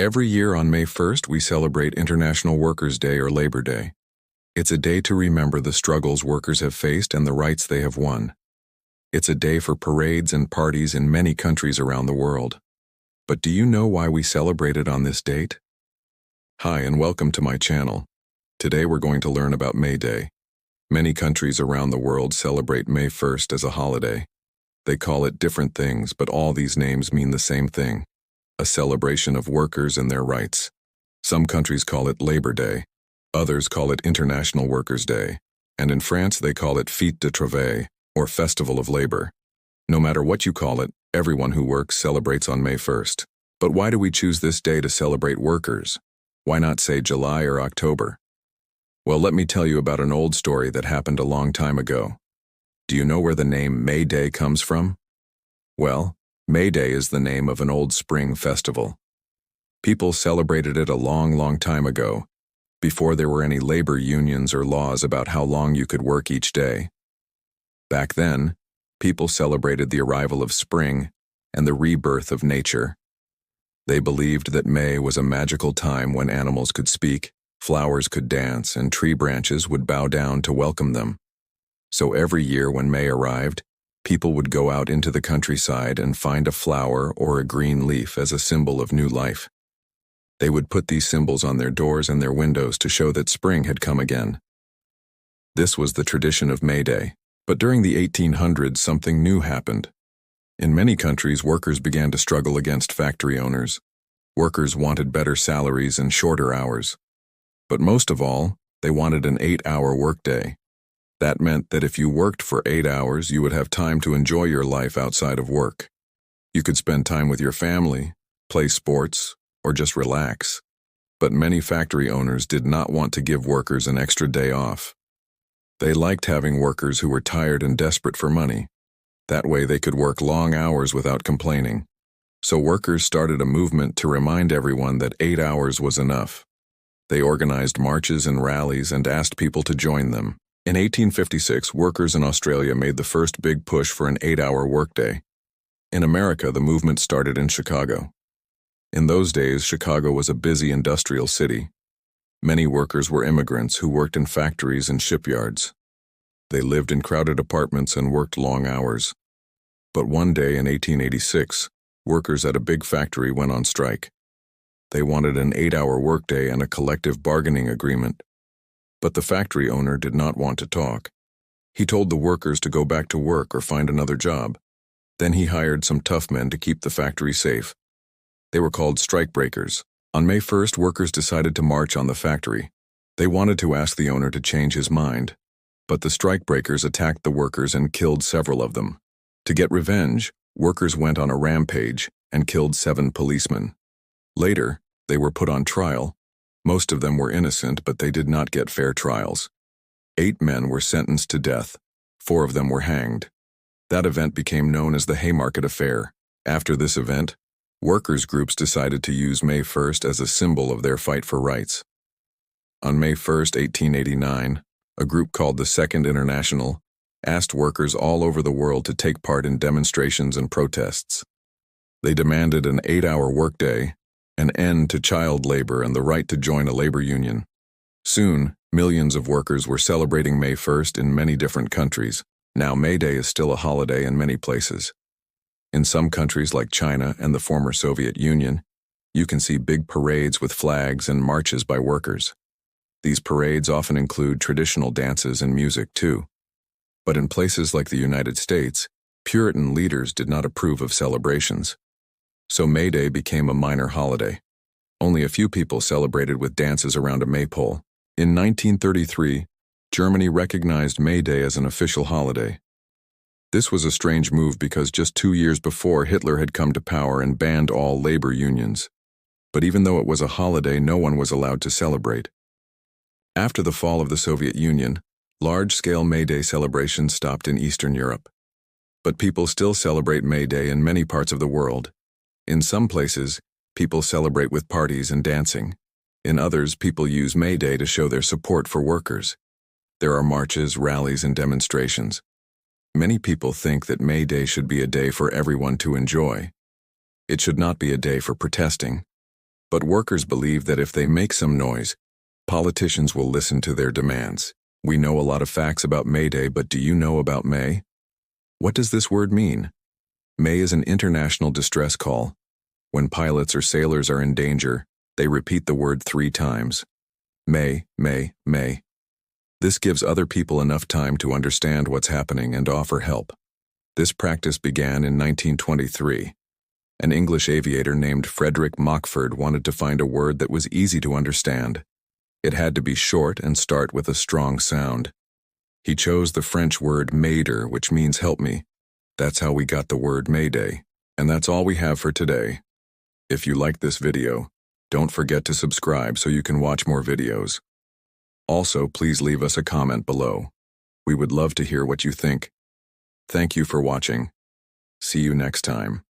Every year on May 1st, we celebrate International Workers' Day or Labor Day. It's a day to remember the struggles workers have faced and the rights they have won. It's a day for parades and parties in many countries around the world. But do you know why we celebrate it on this date? Hi and welcome to my channel. Today we're going to learn about Mayday. Many countries around the world celebrate May 1st as a holiday. They call it different things, but all these names mean the same thing: a celebration of workers and their rights. Some countries call it Labor Day, others call it International Workers' Day, and in France they call it Fête de Travail, or Festival of Labor. No matter what you call it, everyone who works celebrates on May 1st. But why do we choose this day to celebrate workers? Why not say July or October? Well, let me tell you about an old story that happened a long time ago. Do you know where the name Mayday comes from? Well, Mayday is the name of an old spring festival. People celebrated it a long time ago, before there were any labor unions or laws about how long you could work each day. Back then, people celebrated the arrival of spring and the rebirth of nature. They believed that May was a magical time when animals could speak, flowers could dance, and tree branches would bow down to welcome them. So every year when May arrived, people would go out into the countryside and find a flower or a green leaf as a symbol of new life. They would put these symbols on their doors and their windows to show that spring had come again. This was the tradition of May Day. But during the 1800s, something new happened. In many countries, workers began to struggle against factory owners. Workers wanted better salaries and shorter hours. But most of all, they wanted an 8-hour workday. That meant that if you worked for 8 hours, you would have time to enjoy your life outside of work. You could spend time with your family, play sports, or just relax. But many factory owners did not want to give workers an extra day off. They liked having workers who were tired and desperate for money. That way they could work long hours without complaining. So workers started a movement to remind everyone that 8 hours was enough. They organized marches and rallies and asked people to join them. In 1856, workers in Australia made the first big push for an 8-hour workday. In America, the movement started in Chicago. In those days, Chicago was a busy industrial city. Many workers were immigrants who worked in factories and shipyards. They lived in crowded apartments and worked long hours. But one day in 1886, workers at a big factory went on strike. They wanted an 8-hour workday and a collective bargaining agreement. But the factory owner did not want to talk. He told the workers to go back to work or find another job. Then he hired some tough men to keep the factory safe. They were called strikebreakers. On May 1st, workers decided to march on the factory. They wanted to ask the owner to change his mind. But the strikebreakers attacked the workers and killed several of them. To get revenge, workers went on a rampage and killed 7 policemen. Later, they were put on trial. Most of them were innocent, but they did not get fair trials. 8 men were sentenced to death. 4 of them were hanged. That event became known as the Haymarket Affair. After this event, workers' groups decided to use May 1st as a symbol of their fight for rights. On May 1st, 1889, a group called the Second International asked workers all over the world to take part in demonstrations and protests. They demanded an 8-hour workday, an end to child labor, and the right to join a labor union. Soon, millions of workers were celebrating May 1st in many different countries. Now, May Day is still a holiday in many places. In some countries like China and the former Soviet Union, you can see big parades with flags and marches by workers. These parades often include traditional dances and music too. But in places like the United States, Puritan leaders did not approve of celebrations. So May Day became a minor holiday. Only a few people celebrated with dances around a maypole. In 1933, Germany recognized May Day as an official holiday. This was a strange move because just 2 years before, Hitler had come to power and banned all labor unions. But even though it was a holiday, no one was allowed to celebrate. After the fall of the Soviet Union, large-scale May Day celebrations stopped in Eastern Europe. But people still celebrate May Day in many parts of the world. In some places, people celebrate with parties and dancing. In others, people use May Day to show their support for workers. There are marches, rallies, and demonstrations. Many people think that May Day should be a day for everyone to enjoy. It should not be a day for protesting. But workers believe that if they make some noise, politicians will listen to their demands. We know a lot of facts about Mayday, but do you know about May? What does this word mean? May is an international distress call. When pilots or sailors are in danger, they repeat the word 3 times. May, May, May. This gives other people enough time to understand what's happening and offer help. This practice began in 1923. An English aviator named Frederick Mockford wanted to find a word that was easy to understand. It had to be short and start with a strong sound. He chose the French word Mayder, which means help me. That's how we got the word Mayday. And that's all we have for today. If you liked this video, don't forget to subscribe so you can watch more videos. Also, please leave us a comment below. We would love to hear what you think. Thank you for watching. See you next time.